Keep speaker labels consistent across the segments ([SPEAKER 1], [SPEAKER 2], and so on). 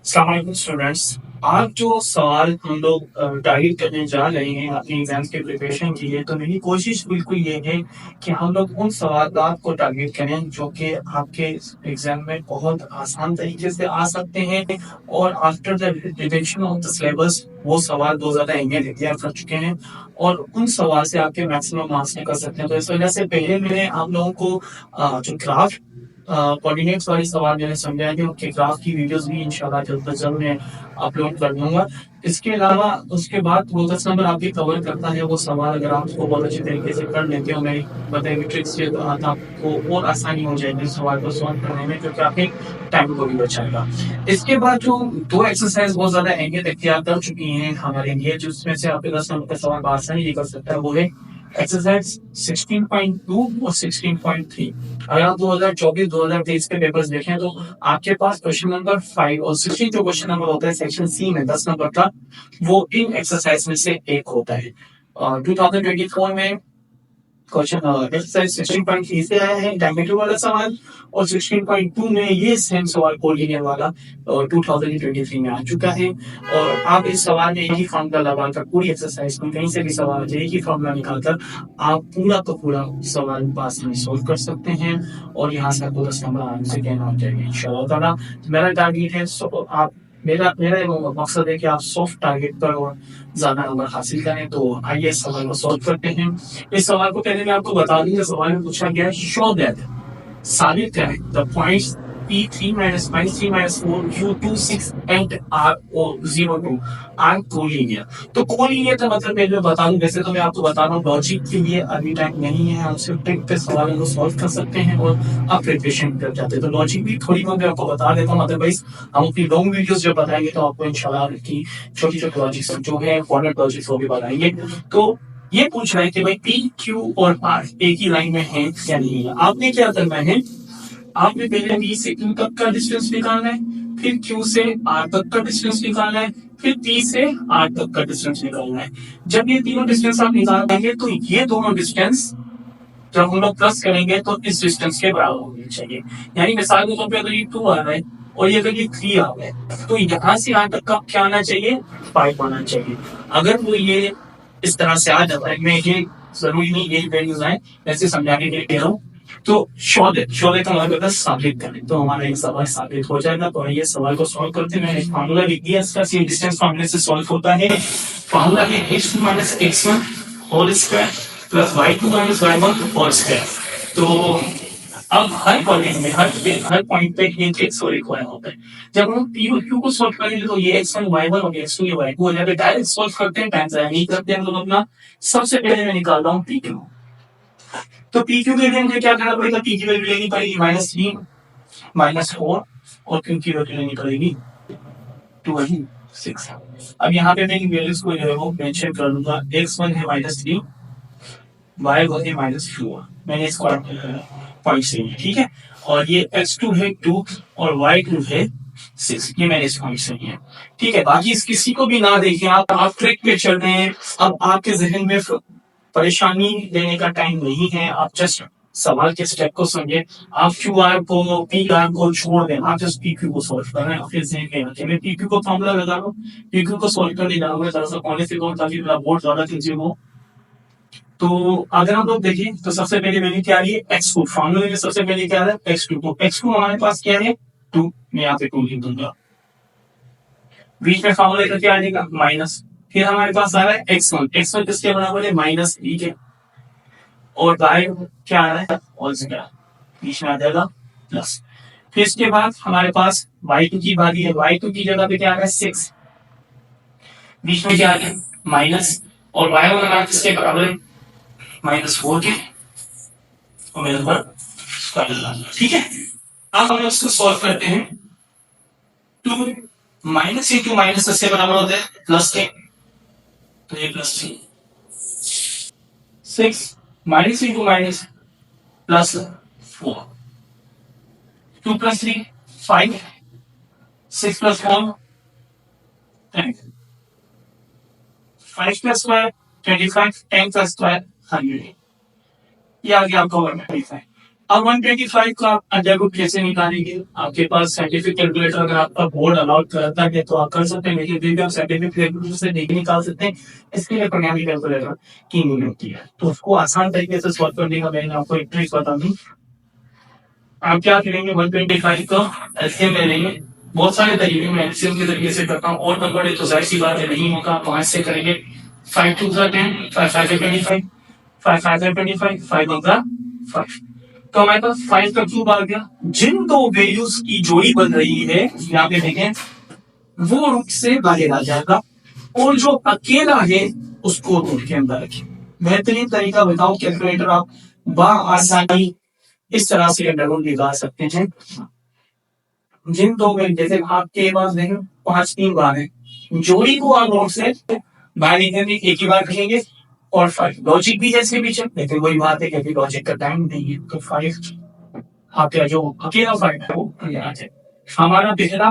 [SPEAKER 1] अस्सलाम स्टूडेंट्स। आज जो सवाल हम लोग टारगेट करने जा रहे हैं अपनी एग्जाम्स के प्रिपरेशन के लिए, तो मेरी कोशिश बिल्कुल ये है कि हम लोग उन सवालात को टारगेट करें जो कि आपके एग्जाम में बहुत आसान तरीके से आ सकते हैं। और after the revision of the syllabus वो सवाल बहुत ज्यादा अहमियत इख्तियार कर चुके हैं और उन सवाल से आपके मैक्सिमम मार्क्स निकल सकते हैं। तो इस वजह से पहले मैंने आप लोगों को जो ग्राफ कोऑर्डिनेट्स वाले सवाल मैंने समझाए थे, उनके ग्राफ की वीडियोस भी इंशाल्लाह जल्द से जल्द मैं अपलोड कर दूंगा। इसके अलावा उसके बाद वो 10 नंबर आपकी कवर करता है वो सवाल, अगर आप उसको बहुत अच्छे तरीके से कर लेते हो मेरी बताई हुई ट्रिक्स से, तो आपको और आसानी हो जाएगी इस सवाल को सॉल्व करने में, क्योंकि आपके टाइम को भी बचाएगा। इसके बाद जो दो एक्सरसाइज बहुत ज्यादा अहमियत इख्तियार कर चुकी हैं हमारे लिए, जिसमें से आपके 10 नंबर का सवाल आसानी ये कर सकता है, वो है एक्सरसाइज 16.2 और 16.3। अगर आप 2024-2023 के पेपर्स देखें तो आपके पास क्वेश्चन नंबर 5 और 16 जो क्वेश्चन नंबर होता है सेक्शन सी में 10 नंबर का, वो इन एक्सरसाइज में से एक होता है। 2024 में क्वेश्चन एक्सरसाइज 16.3 से आया है डायमीटर वाला सवाल, और 16.2 में ये सेम सवाल कोलिनियर वाला 2023 में आ चुका है। और आप इस सवाल में एक ही फॉर्मूला लगाकर पूरी एक्सरसाइज में कहीं से भी सवाल एक ही फॉर्मूला निकालकर आप पूरा का पूरा सवाल पास में सोल्व कर सकते हैं, और यहाँ से आपको 10 नंबर आराम से कहना हो जाएगा इंशाल्लाह ताला। मेरा टारगेट है आप मेरा मेरा मकसद है कि आप सॉफ्ट टारगेट पर और ज्यादा नंबर हासिल करें। तो आइए इस सवाल को सॉल्व करते हैं। इस सवाल को पहले मैं आपको बता दूं, सवाल में पूछा गया है शो दैट, साबित करें the points P3 minus -3 minus 4 Q2 6 and R02 are collinear. तो कोलिनियर का मतलब पहले मैं बता दूं, वैसे तो मैं आपको बता रहा हूँ लॉजिक के लिए अभी टाइम नहीं है, हम सिर्फ ट्रिक पे सवालों को सॉल्व कर सकते हैं और आप प्रिपरेशन कर जाते हैं। तो लॉजिक भी थोड़ी बहुत मैं आपको बता देता हूँ, अदरवाइज हम अपनी लॉन्ग वीडियोस जब बताएंगे तो आपको इंशाल्लाह की छोटी छोटी लॉजिक्स जो है फॉर्मेट लॉजिक्स वो भी बताएंगे। तो ये पूछ रहा है कि भाई पी क्यू और आर एक ही लाइन में है या नहीं है। आपने क्या करना है, आपने पहले पी से क्यू तक का डिस्टेंस निकालना है, फिर क्यू से आर तक का डिस्टेंस निकालना है, फिर पी से आर तक का डिस्टेंस निकालना है। जब ये तीनों डिस्टेंस आप निकाल देंगे तो ये दोनों डिस्टेंस जब हम लोग प्लस करेंगे तो इस डिस्टेंस के बराबर होनी चाहिए। यानी मिसाल के तौर पर अगर ये 2 आ रहा है और ये अगर ये 3 आ रहा है, तो यहाँ से यहाँ तक का क्या आना चाहिए, 5 आना चाहिए। अगर वो ये इस तरह से आ जाता है, मैं ये जरूरी नहीं यही वैल्यूज आए, वैसे समझाने के लिए कह रहा हूँ। तो शोधे का मतलब साबित करें, तो हमारा एक सवाल साबित हो जाएगा। तो ये सवाल को सॉल्व करते हैं। मैंने फार्मूला लिख दिया इसका, सी डिस्टेंस फार्मूले से सॉल्व होता है। फार्मूला है x2 minus x1 whole square plus y2 minus y1 whole square. तो अब हर कॉलेज में हर पॉइंट पे ये एक्स और एक वाई होता है। जब हम पी और क्यू को सॉल्व करेंगे तो ये x1 y1 और x2 ये y2 हो जाएगा। डायरेक्ट सॉल्व करते हैं, टाइम जाया नहीं करते हैं। तो अपना सबसे पहले मैं निकाल रहा हूँ पी क्यू। तो पी क्यू के लिए मुझे क्या करना पड़ेगा, पी की वैल्यू लेनी पड़ेगी -3 -4 और क्यू की वैल्यू लेनी पड़ेगी 2 अब यहाँ पे मैं इन वैल्यूज को जो है वो मेंशन कर दूंगा। x1 है -3, y1 है -4, मैंने इसको पॉइंट से लिया, ठीक है। और ये x2 है 2 और y2 है 6, ये मैंने इस पॉइंट से लिया, ठीक है। बाकी इस किसी को भी ना देखें, आप ट्रिक पे चल रहे हैं। अब आपके जहन में परेशानी लेने का टाइम नहीं है, आप जस्ट सवाल के स्टेप को समझे। आप क्यू आर को पी आर को छोड़ दें, आप जस्ट पी क्यू को सॉल्व कर रहे हैं। अपने जहन में रखें, मैं पी क्यू को फॉर्मूला लगा रहा हूँ, पी क्यू को सॉल्व करने जाऊंगा जरा सा पॉइंट से कौन, ताकि मेरा बोर्ड ज्यादा कंज्यूम हो। तो अगर हम लोग देखें तो सबसे पहले वैल्यू क्या आ रही है, x2। फॉर्मूले में सबसे पहले क्या है, x2। तो x2 हमारे पास क्या है, 2। मैं यहाँ पे 2 लिख दूंगा। बीच में फॉर्मूले का क्या आ जाएगा, माइनस। फिर हमारे पास आ रहा है x1, x1 किसके बराबर है, -3 के। और बाहर क्या आ रहा है, होल स्क्वायर, बीच में आ जाएगा प्लस। फिर इसके बाद हमारे पास y2 की बारी है, y2 की जगह पे क्या आ रहा है, 6। बीच में क्या आ रहा है, माइनस। और y1 हमारा किसके बराबर है, -4 के। और मेरे ऊपर स्क्वायर लगाना, ठीक है। अब हम इसको सॉल्व करते हैं। 2 माइनस इंटू माइनस किसके बराबर होता है, प्लस के। तो ये +3। 6 माइनस इंटू माइनस +4। 2 + 3 5, 6 + 4 10, 5 + 12 25, 10 + 12 100। ये आ गया आपका 125। अब 125 का आप अंडर रूट कैसे निकालेंगे? आपके पास साइंटिफिक कैलकुलेटर अगर आपका बोर्ड अलाउड करता है तो आप कर सकते हैं, लेकिन फिर भी आप साइंटिफिक कैलकुलेटर से नहीं निकाल सकते हैं। इसके लिए प्रोग्रामिंग कैलकुलेटर की नीड होती है। तो उसको आसान तरीके से सॉल्व करने का मैंने आपको एक ट्रिक बता दी। आप क्या करेंगे, 125 का एलसीएम ले लेंगे। बहुत सारे तरीके मैं एलसीएम के तरीके से करता हूँ, और नंबर है तो जाहिर सी बात है नहीं होगा, 5 से करेंगे। 5 2 10, 5 5 25, 5 5 25, 5 1 5। तो हमारे पास 5 का क्यूब आ गया। जिन दो वैल्यूज की जोड़ी बन रही है यहाँ पे देखें, वो रूट से बाहर आ जाएगा, और जो अकेला है उसको रूट के अंदर रखें। बेहतरीन तरीका बताओ कैलकुलेटर आप बआसानी इस तरह से अंडर रूट निकाल सकते हैं। जिन दो में जैसे आपके पास देखें 5 3 बार है, जोड़ी को आप नोट से बाहर निकलने एक ही बार रखेंगे, और 5 लॉजिक भी जैसे पीछे, लेकिन वही बात है कि लॉजिक का टाइम नहीं है, तो 5 आपका जो अकेला 5 है वो यहाँ से हमारा पहला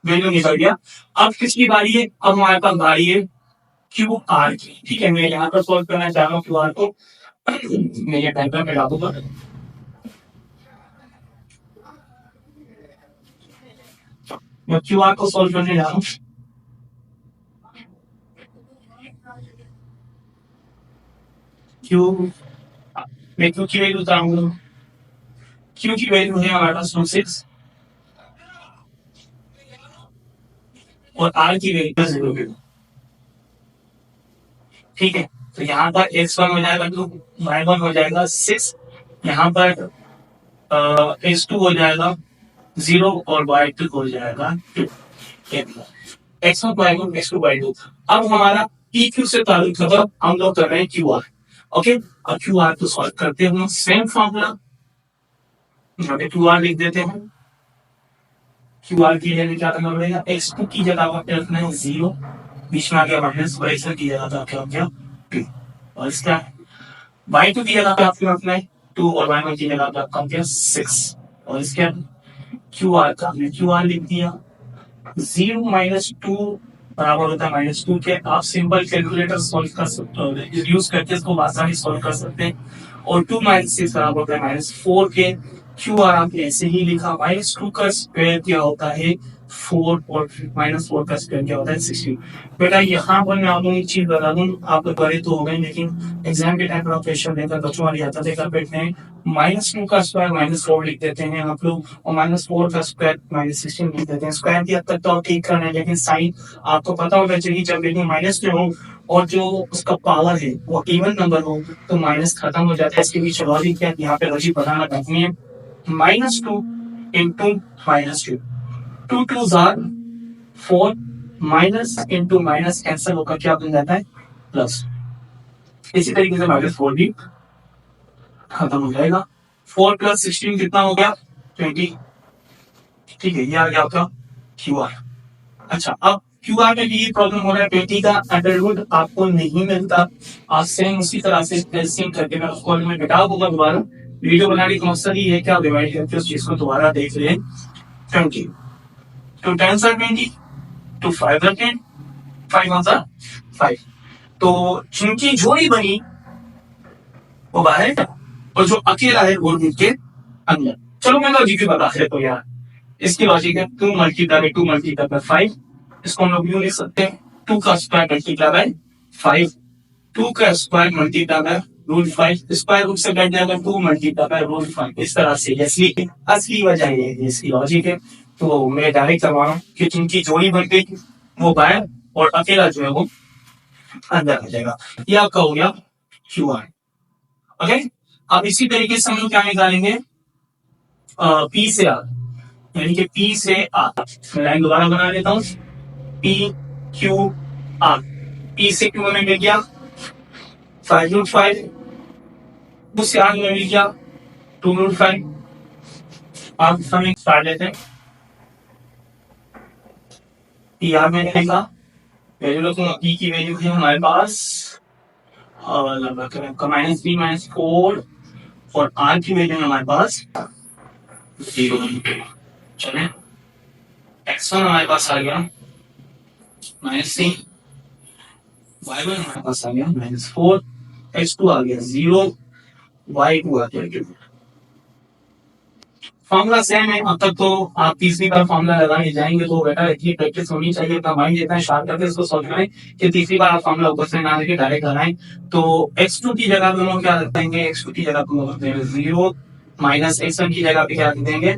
[SPEAKER 1] वैल्यू निकल गया। अब किसकी बारी है? अब हमारे पास बारी है क्यू आर की। ठीक है, मैं यहाँ पर सॉल्व करना चाह रहा हूँ क्यू आर को। मैं ये टाइम में डालूंगा। मैं क्यू आर को सॉल्व करने जा रहा हूँ। क्यू मैं क्यू की वैल्यू बताऊंगा। क्यू की वैल्यू है हमारे पास 6 और आर की वैल्यू 0। ठीक है, तो यहाँ पर x1 हो जाएगा 2, y1 हो जाएगा 6, यहाँ पर x2 हो जाएगा 0 और y2 हो जाएगा 2। x1 y1 x2 y2। अब हमारा पी क्यू से ताल्लुक खबर हम लोग कर रहे हैं क्यू आर। ओके, अब क्यू आर को सॉल्व करते हैं, सेम फॉर्मूला यहाँ पे क्यू आर लिख देते हैं। क्यू आर की जगह क्या करना पड़ेगा, x2 की जगह आपको रखना है 0, बीच में आ गया माइनस, और x1 की जगह पे क्या हो गया 2, और इसका y2 की जगह पे आपको रखना है 2, और y1 की जगह पे आपका क्या 6, और इसके क्यू आर का हमने क्यू आर लिख दिया। 0 माइनस 2 बराबर होता है -2 के। आप सिंपल कैलकुलेटर सॉल्व कर सकते हो, यूज करके इसको आसानी सॉल्व कर सकते हैं। और 2 माइनस 6 बराबर होता है -4 के। क्यू आर आपने ऐसे ही लिखा, -2 का स्क्वायर क्या होता है 4, और -4 का स्क्वायर क्या होता है 16। बेटा यहाँ पर मैं आपको एक चीज बता दूं, आप बड़े तो हो गए, लेकिन एग्जाम के टाइम पर आप क्वेश्चन देकर बच्चों वाली आता देकर बैठते हैं, -2 का स्क्वायर -4 लिख देते हैं आप लोग, और -4 का स्क्वायर -16 लिख देते हैं। स्क्वायर की हद तक तो आप ठीक कर रहे हैं, लेकिन साइन आपको पता होना चाहिए, जब लेकिन माइनस में हो और जो उसका पावर है वो इवन नंबर हो तो माइनस खत्म हो जाता है। इसके बीच लॉजिक क्या है, यहाँ पे लॉजिक बताना काफी है। -2 into -2, 2 2 4, minus into minus cancel होकर क्या बन जाता है प्लस। इसी तरीके से -4 भी खत्म हो जाएगा। 4 + 16 कितना हो गया 20। ठीक है, ये आ गया आपका क्यू आर। अच्छा, अब क्यू आर में भी ये प्रॉब्लम हो रहा है, 20 का अंडर रूट आपको नहीं मिलता। आप सेम उसी तरह से एलसीएम करके मैं उसको मैं घटा दूंगा दोबारा। वीडियो बनाने का मकसद ही है कि आप डिवाइड करके उस चीज को दोबारा देख लें। 20 टू 10 20, टू 5 10, 5 1 5। तो जिनकी जोड़ी बनी वो बाहर है, और जो अकेला है वो रूट के अंदर। चलो मैं लॉजिक भी बता देता हूँ यार। इसकी लॉजिक है 2 मल्टीप्लाई बाय 2 मल्टीप्लाई बाय 5। इसको हम लोग यूं लिख सकते हैं 2 का स्क्वायर मल्टीप्लाई बाय 5, 2 का square multiply by root 5, square root से कट जाएगा 2 मल्टीप्लाई बाय रूट 5। इस तरह से असली असली वजह ये है, इसकी लॉजिक है। तो मैं डायरेक्ट करवा रहा हूँ कि जिनकी जोड़ी बन गई वो बाहर, और अकेला जो है वो अंदर आ जाएगा। ये आपका हो गया क्यू आर। ओके, अब इसी तरीके से हम लोग क्या निकालेंगे, पी से आर, यानी कि पी से आर। मैं लाइन दोबारा बना लेता हूं, पी क्यू आर। पी से क्यू में मिल गया 5 √5, उससे आर में मिल गया 2 √5। आप समय स्टार्ट लेते हैं, पी आर में लिखा वैल्यू रखूंगा, पी की वैल्यू है हमारे पास लगभग -3 -4, और आर की वैल्यू है हमारे पास 0। चले, x1 हमारे पास आ गया -3, y1 हमारे पास आ गया -4, x2 आ गया 0, y2 आ जाएगी। फॉर्मूला सेम है अब तक, तो आप तीसरी बार फॉर्मूला लगाने जाएंगे तो बेटा इतनी प्रैक्टिस होनी चाहिए, अपना माइंड इतना शार्प करके इसको सॉल्व करें कि तीसरी बार आप फॉर्मूला ऊपर से ना लेके डायरेक्ट लगाएं। तो x2 की जगह पे हम लोग क्या रख देंगे, x2 की जगह पे हम लोग रख देंगे 0, माइनस x1 की जगह पे क्या रख देंगे,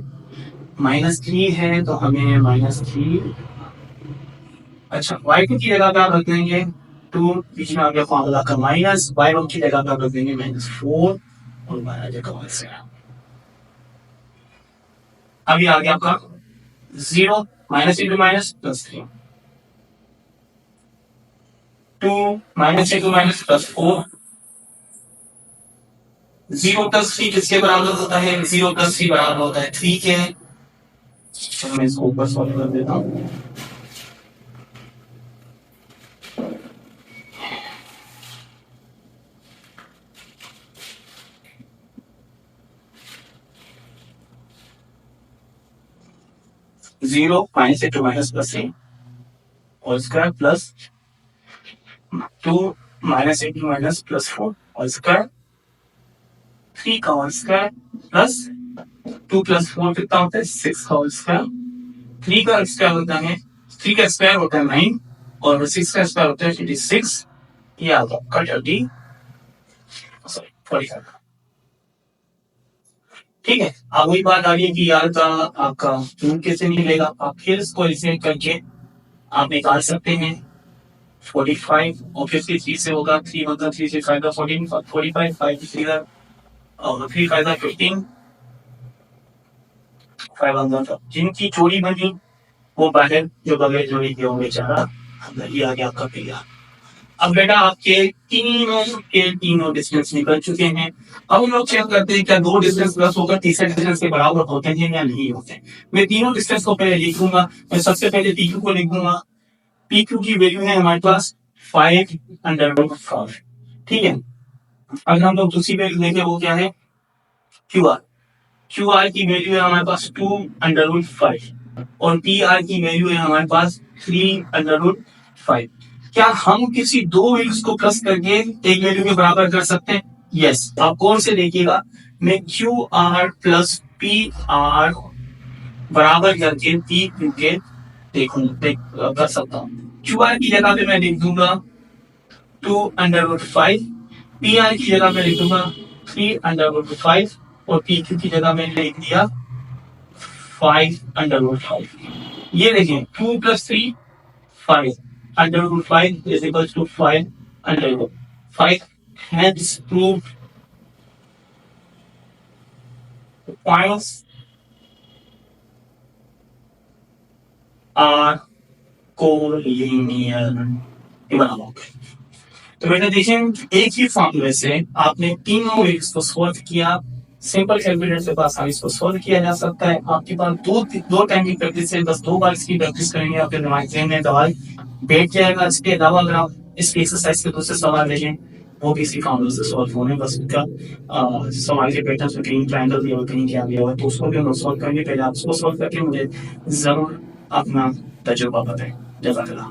[SPEAKER 1] -3 है तो हमें -3। अच्छा, y2 की जगह पे आप रख देंगे 2, बीच में आ गया फॉर्मूला का माइनस, y1 की जगह पे आप रख देंगे -4 और y आ जाएगा से। अभी आ गया आपका 0, minus into minus +3, 2 minus into minus +4, 0 + 3 किसके बराबर होता है, 0 + 3 बराबर होता है 3 के। चलो मैं इसको ऊपर सॉल्व कर देता हूँ। Zero minus into minus +3 whole square plus 2 minus into minus +4 whole square, 3 का होल स्क्वायर प्लस 2 + 4 कितना होता है 6 का होल स्क्वायर, 3 का स्क्वायर होता है 3 का स्क्वायर होता है 9 और 6 का स्क्वायर होता है 56। ये आ गया आपका 45। ठीक है, अब वही बात आ गई कि यार का आपका क्यूब कैसे निकलेगा, आप फिर इसको एलिमिनेट करके आप निकाल सकते हैं 45 ऑब्वियसली 3 से होगा, 3 मतलब 3 से 5 का 14, 45 5 3 और 3 5 का 15, 5 अंदर जिनकी जोड़ी बनी वो बाहर, जो बगैर जोड़ी के होंगे 4 अंदर। ये आ गया आपका क्लियर। अब बेटा आपके तीनों डिस्टेंस निकल चुके हैं। अब हम लोग चेक करते हैं क्या दो डिस्टेंस प्लस होकर तीसरे डिस्टेंस के बराबर होते हैं या नहीं होते हैं। मैं तीनों डिस्टेंस को पहले लिखूंगा। मैं सबसे पहले पी क्यू को लिखूंगा। पी क्यू की वैल्यू है हमारे पास 5/5। ठीक है, अगर हम लोग दूसरी वैल्यू देखें वो क्या है, क्यू आर। क्यू आर की वैल्यू है हमारे पास 2/5 और पी आर की वैल्यू है हमारे पास 3/5। क्या हम किसी दो वैल्यूज को प्लस करके एक वैल्यू के बराबर कर सकते हैं? यस, आप कौन से देखिएगा, मैं Q R plus P R बराबर करके पी क्यू के कर सकता हूँ। क्यू आर की जगह पे मैं लिख दूंगा 2/5, पी आर की जगह में लिख दूंगा 3/5 और पी क्यू की जगह में लिख दिया 5/5। ये देखें 2 + 3 5/5 is equals to 5/5। Hence proved points are collinear। तो बेटा देखिए, एक ही फॉर्मूले से आपने तीनों वेव्स को सॉल्व किया। सिंपल कैलकुलेटर से आसानी इसको सॉल्व किया जा सकता है। आपके पास दो टाइम की प्रैक्टिस है, बस 2 बार इसकी प्रैक्टिस करेंगे आपके दिमाग में दवाई बैठ जाएगा। इसके अलावा अगर आप इस एक्सरसाइज के दूसरे सवाल देखें वो भी इसी फॉर्मूले से सॉल्व होने, बस उसका सवाल के पैटर्न में कहीं ट्रायंगल दिया हुआ कहीं क्या दिया हुआ है तो उसको भी हम सॉल्व करेंगे। पहले आप उसको सॉल्व करके मुझे जरूर अपना तजुर्बा बताएं। जज़ाकल्लाह।